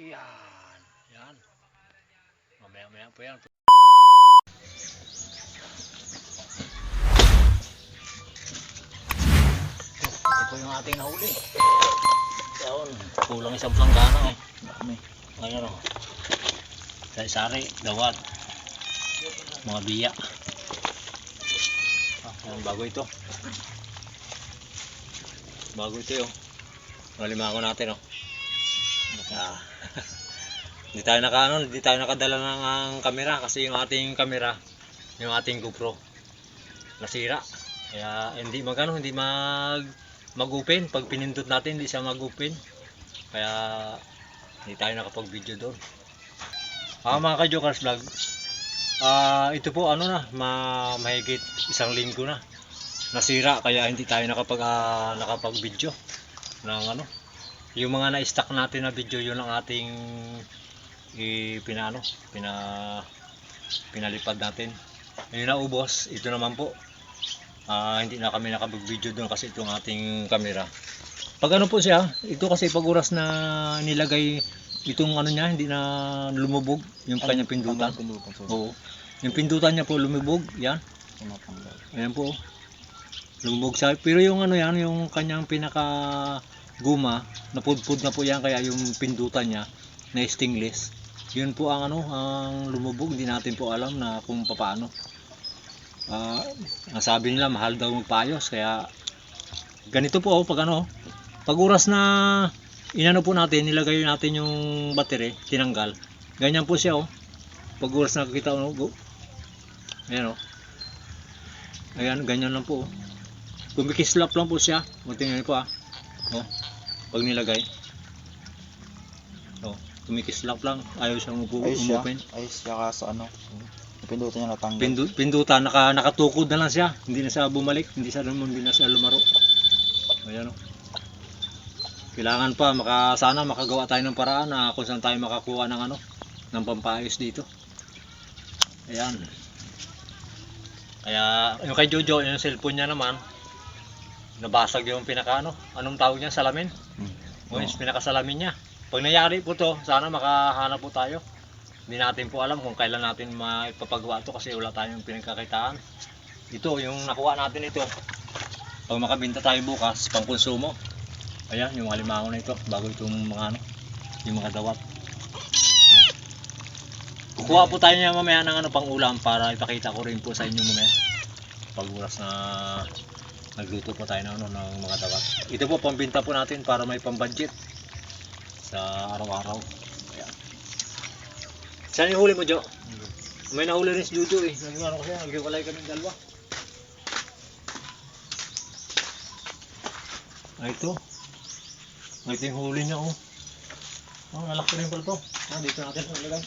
Yan. Yan. Mamaya-maya po yan. Ito po yung ating nahuli. Yan. Kulang isang planggana. Ayan o. Sari-sari, dawat. Mga biya. Yan, bago ito. Bago ito yun. Malimango natin o. Hindi tayo nakadala ng kamera kasi yung ating kamera, yung ating GoPro nasira. Kaya hindi mag-open pag pinindot natin, hindi siya mag-open. Kaya hindi tayo nakapag-video doon. Mga ka-Jokers Vlog, ito po mahigit isang linggo na nasira, kaya hindi tayo nakapag-video ng yung mga na-stock natin na video. Yun ang ating pinalipad natin. Yung naubos, ito naman po, hindi na kami nakapag-video doon kasi itong ating camera. Pag po siya, ito kasi pag oras na nilagay itong niya, hindi na lumubog yung kanyang pindutan. Oo. Yung pindutan niya po lumubog, yan. Ayan po. Lumubog siya. Pero yung yan, yung kanyang pinaka guma, napudpud na po yan, kaya yung pindutan niya na stainless, yun po ang ang lumubog. Hindi natin po alam na kung paano. Nasabi nila mahal daw magpaayos, kaya ganito po pag oras na po natin, nilagay natin yung battery, tinanggal, ganyan po siya pag oras na nakikita ayan ayan, ganyan lang po kumikislap lang po siya. Tingnan po pag nilagay kumikislap lang, ayaw siyang umopen. Ayos siya kaso pindutan niya natanggal. Pindutan, nakatukod na lang siya, hindi na siya bumalik, hindi na siya lumaro. Ayan kailangan pa sana makagawa tayo ng paraan na kung saan tayo makakuha ng ng pampaayos dito. Ayan. Kaya yung kay Jojo, yung cellphone niya naman nabasag yung pinaka anong tawag niya, salamin. Yung pinakasalamin niya. Pag nangyari po to, sana makahanap po tayo. Hindi natin po alam kung kailan natin maipapagawa to kasi wala tayong pinagkakitaan. Ito yung nakuha natin ito. Pag makabenta tayo bukas, pang konsumo. Ayan, yung mga limango na ito, bago itong mga yung mga dawat. Kukuha po tayo niya mamaya ng pang ulam para ipakita ko rin po sa inyo mamaya. Pag oras na nagluto po tayo ng mga dawat. Ito po pambenta po natin para may pambudget sa araw-araw. Ayan. Saan yung huli mo, Jo? May nahuli rin si Jojo kasi naghiwalay kami dalawa. Ito. Ito yung huli niya nalaki rin pala ito. Dito natin ilagay.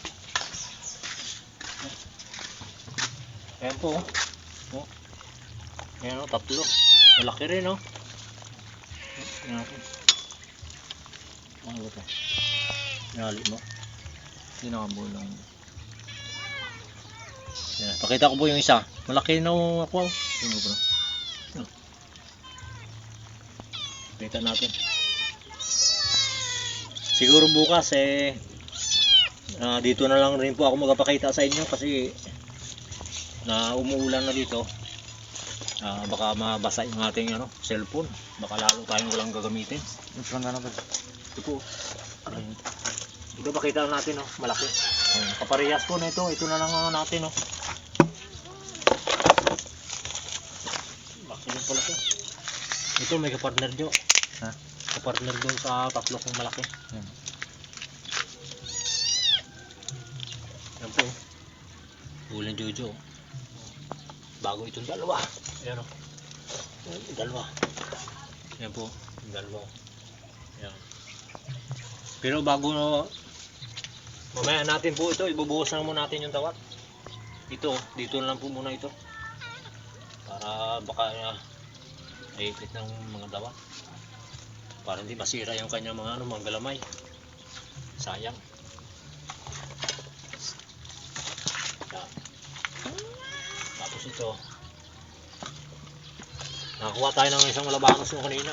Ayan po ayan tatlo. Malaki rin ayan natin. Ano ito? Nali mo. Hindi nakabulang. Ayan, pakita ko po yung isa. Malaki ako. Sino bro? Pakita natin. Siguro bukas dito na lang rin po ako magpapakita sa inyo kasi umuulan na dito. Baka mabasa yung ating cellphone. Baka lalo tayong walang gagamitin. Yung planggana ba? Ito po. Ito pakita natin malaki. Kaparehas po na ito. Ito na lang natin Laki din pala ito. Ito may kapartner Jo. Kapartner doon sa tatlo kong malaki. Yan po. Huling Jojo. Bago itong dalawa. Ayan yung dalawa. Yan po. Yung dalawa. Ayan. Pero bago mamaya natin po ito, ibubuhos na muna natin yung dawat. Ito, dito na lang po muna ito. Para baka naipit ng mga dawat. Para hindi masira yung kanyang mga galamay. Sayang. Yan. Tapos ito. Nakakuha tayo ng isang malabanos yung kanina.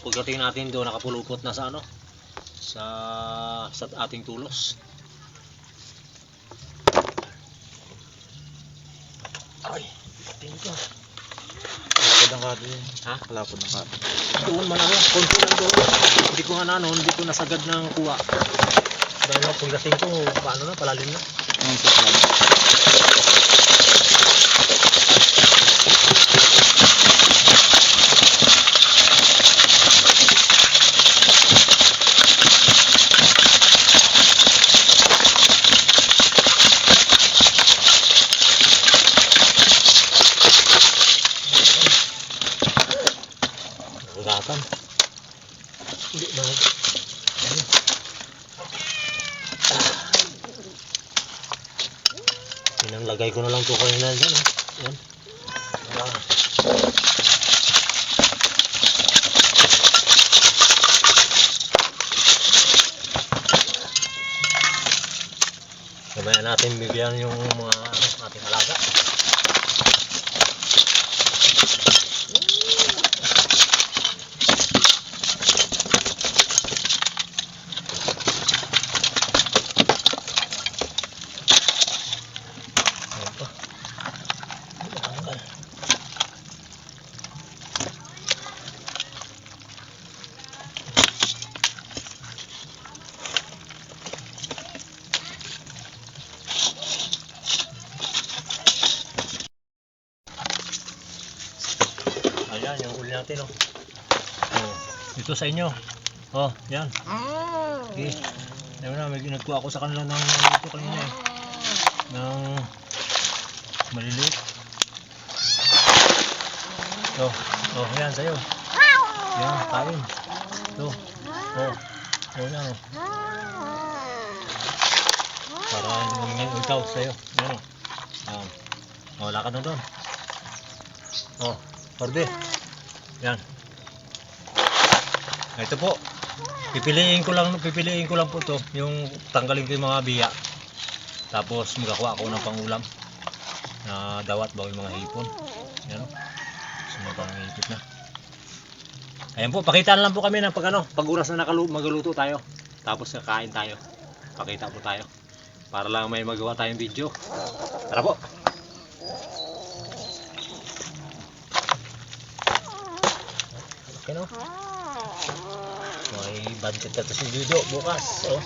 Pagdating natin doon nakapulupot na sa sa ating tulos. Ay, tingin ko. Kalapod ng kato yun. Ha? Kalapod ng kato. Doon man ako, konti lang doon. Hindi ko nga hindi ko nasagad ng kuha. Dahil ako pagdating ko, paano na, palalim na. Ngayon sa plan. Nagatan. Hindi na. Ano? Pinanglagay ko na lang ito kanina dyan. Yan. Ayan. Mamaya natin bigyan yung mga ating alaga. Ayan, yung huli natin, oh. Oh, dito sa inyo. Oh, yan. Okay. Ayun na, may nagkuha ako sa kanila ng ito kanina eh. Ng maliliit. Oh, oh, yan sa'yo. Yan, kain. Ito. Oh, oh, yan, oh. Para hindi mo ngayon ikaw sa'yo. Yan, oh. Yan. Oh, lakad na doon. Oh, Orbe. Yan. Ito po. Pipiliin ko lang po to, yung tanggalin ko yung mga biya. Tapos magakuha ako ng pangulam na dawat bago yung mga hipon. Yan. Sumapang hipit na. Ayan po, pakita na lang po kami ng pag oras na magaluto tayo. Tapos kakain tayo. Pakita po tayo. Para lang may magawa tayong video. Tara po. Okay, no? May budget na to si Dido bukas. Oh.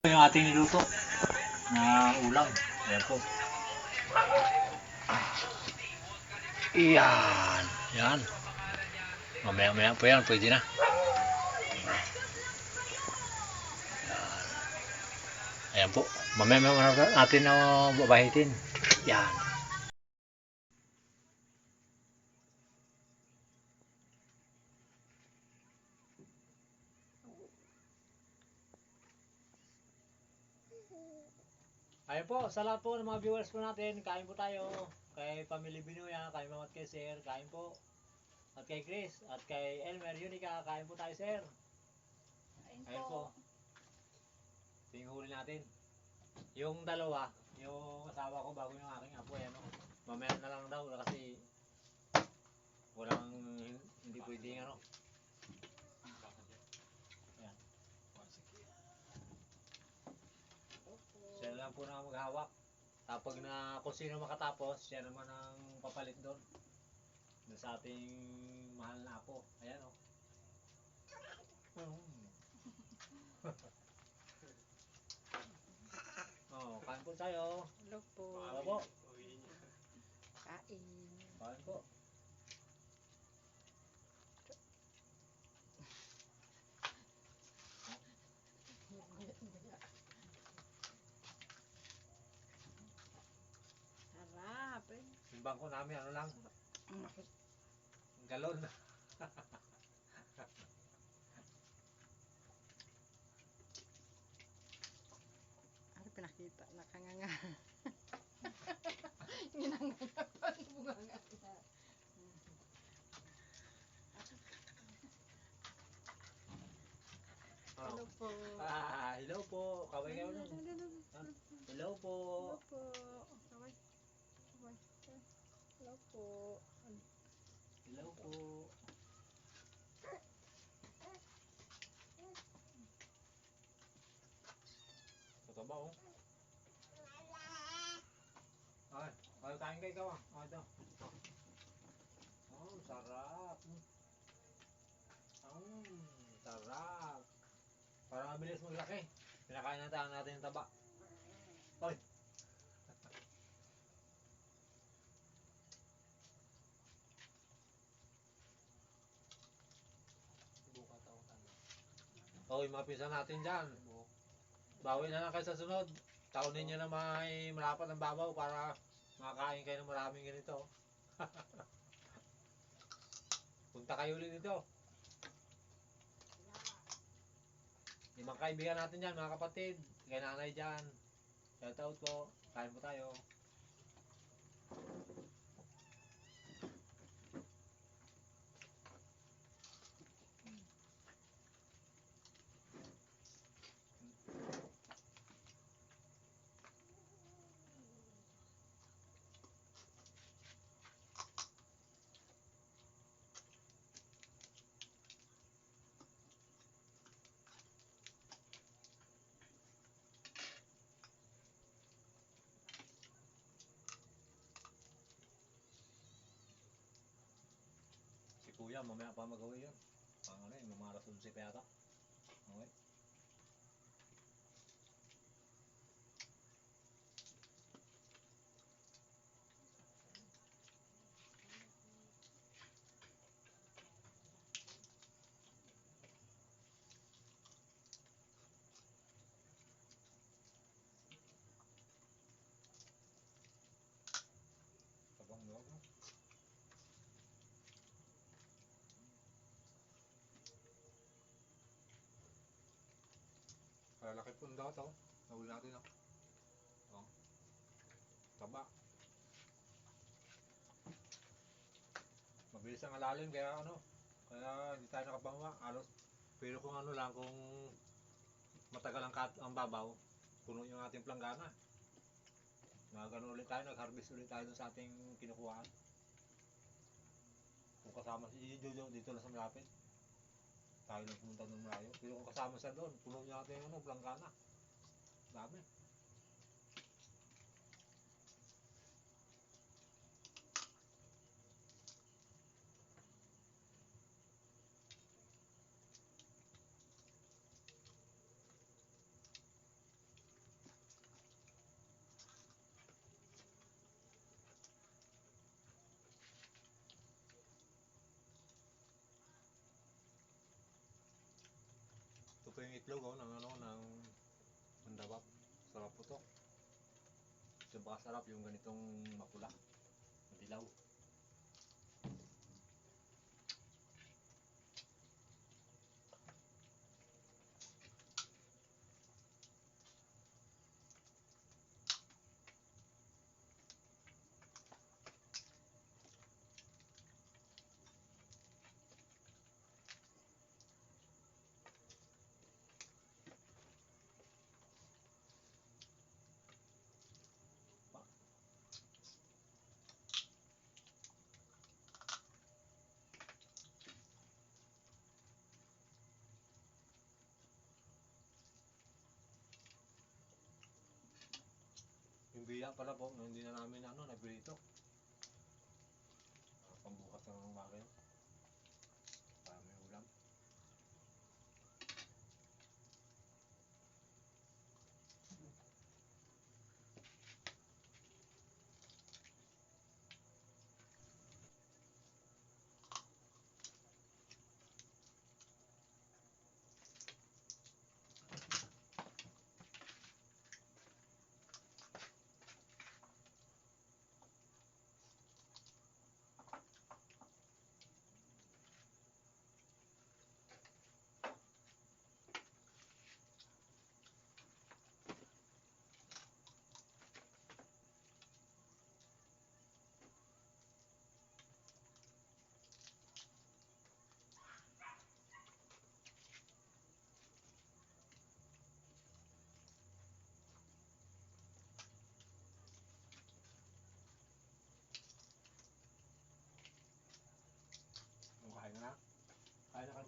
Yung ating niluto na ulam. Ayan po. Iyan. Yan. Mamaya po yan. Pwede na. Ayan po. Mamaya natin na babahitin. Yan. Ayun po, sa lahat po ng mga viewers po natin, kain po tayo. Kay Family Binuya, kay Mama at kay Sir, kain po. At kay Chris, at kay Elmer, Unica, kain po tayo, Sir. Ayun po. Ito yung huli natin. Yung dalawa, yung asawa ko bago yung aking apo, ayan o. Mamaya na lang daw kasi walang, hindi pwedeng ano. Ayan. Siya lang po na maghawak. Tapos kung sino makatapos, siya naman ang papalit doon. Doon sa ating mahal na apo. Ayan o. Oh, kain po tayo. Hello po. Ano po? Kain. Kain po. Harap eh. Yung bangko namin ano lang, Ano galon. pinakita? Nakanganga. Ginanganga pa. Bunganga na. Hello po. Hello po. Kaway kayo nun. Hello po. Hello po. Kaway. Kaway. Hello po. Hello po. Tataba oh. Ay, ay kain kayo ikaw ah. Ah, ito. Oh, sarap. Sarap. Para mabilis maglaki. Pinakain natin yung taba. Oy. Bukas ako ano. Oy, mga pinsan natin dyan. Bawi na lang kayo sa sunod. Taunin nyo na may marapat ng babaw para makakain kayo ng maraming ganito. Punta kayo ulit dito. Yung mga kaibigan natin dyan, mga kapatid, kay nanay dyan. Shout out po. Kain po tayo. Si kuya, mamaya pa magawa yun. Ang ano yun, mga alas 11 pa yata. Okay. Tabang loob no? Lalaki po daw ito. Nahuli natin no? Oh. Taba. Mabilis ang alalim kaya ano. Kaya hindi tayo nakabangawa. Alos. Pero kung ano lang, kung matagal ang babaw, puno yung ating planggana. Nagano ulit tayo, nag-harvest ulit tayo dun sa ating kinukuhaan. Kung kasama si Jojo dito lang sa malapit, tayo lang pumunta ng malayo. Pero kung kasama siya doon, puno niya natin yung ano, planggana. Dami. Ito po yung itlog oh, ng ano, ng mandawap. Sarap po to. Ito baka sarap yung ganitong mapula, madilaw. Pa. Yung biya pala po, hindi na namin ano, nagbrito. Pambukas na ng umaga yun. Para may ulam.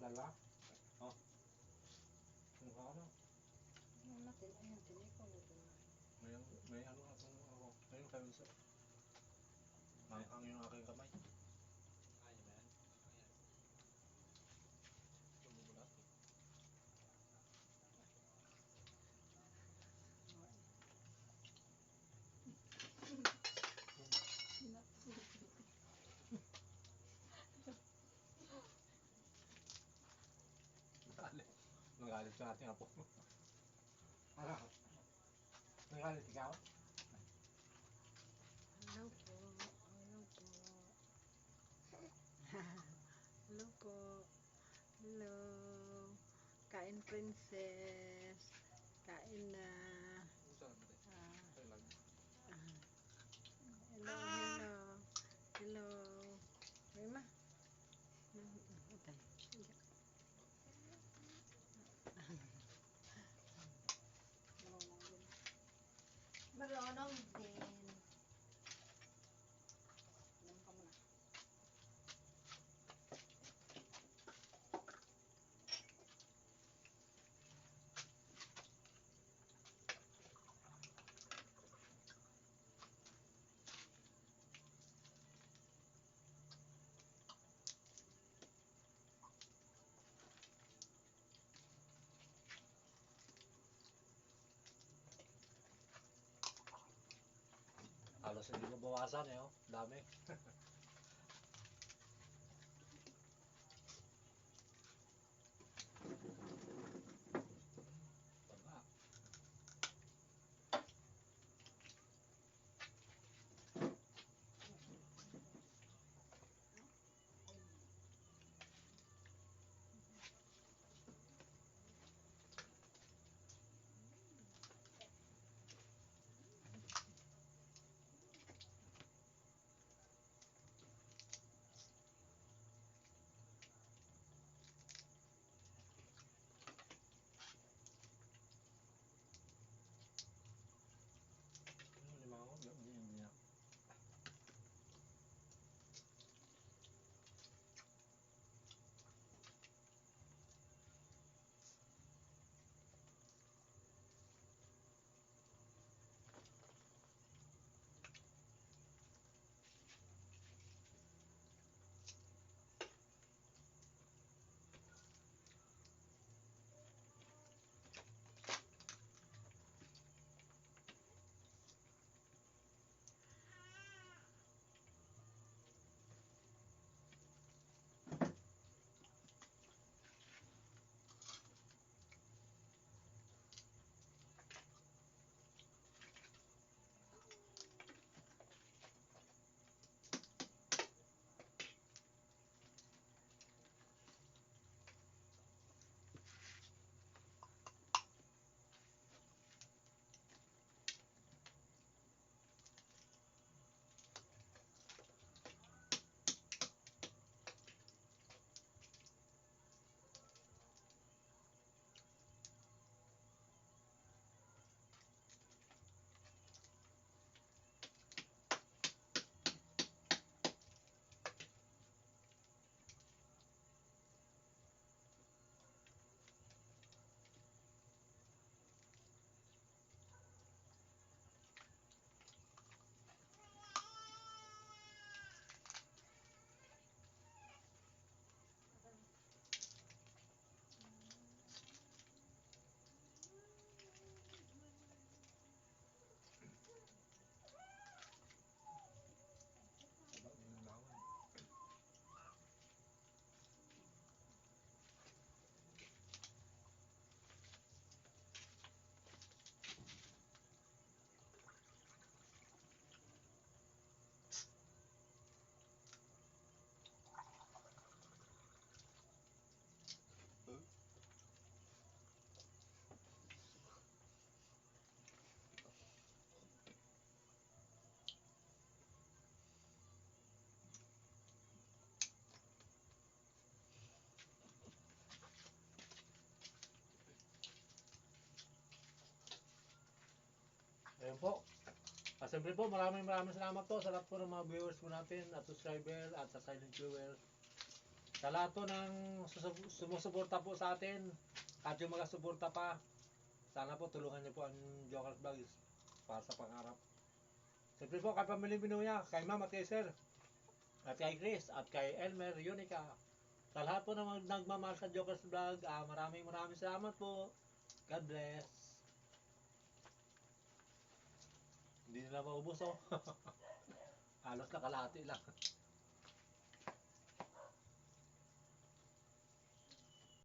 Dalawa? Kung ano, Ano natin? Ayan, tiniko na ito na. may ano akong ako. Ayun kayo sa ang yung aking kamay. Kaya ba yan? Kaya. Bumubulat. Nagalit sa ating apo. Ano? Nagalit ikaw? Hello po. Hello po. Hello po. Hello. Kain princess. Kain na. Usahan mo rin. Ah, Kaya lang. hello, hello. Hello. May ma. Utay. Marunong din. Alam ka muna. Halos hindi mabawasan eh, oh. Dami. Tama. Lima ako, hindi na. Sabak din yung bawang. Ayun po. Siyempre po, maraming salamat po sa lahat po ng mga viewers po natin at subscriber at sa silent viewer. Sa lahat po ng sumusuporta po sa atin at yung mga suporta pa, sana po tulungan niyo po ang Jokers Vlogs para sa pangarap. Siyempre po kay Pamilya Binuya, kay Ma'am at kay Sir, at kay Chris, at kay Elmer, Yunica. Sa lahat po na nagmamahal sa Jokers Vlog, maraming salamat po. God bless. Hindi nila maubos oh. Halos nakalahati lang.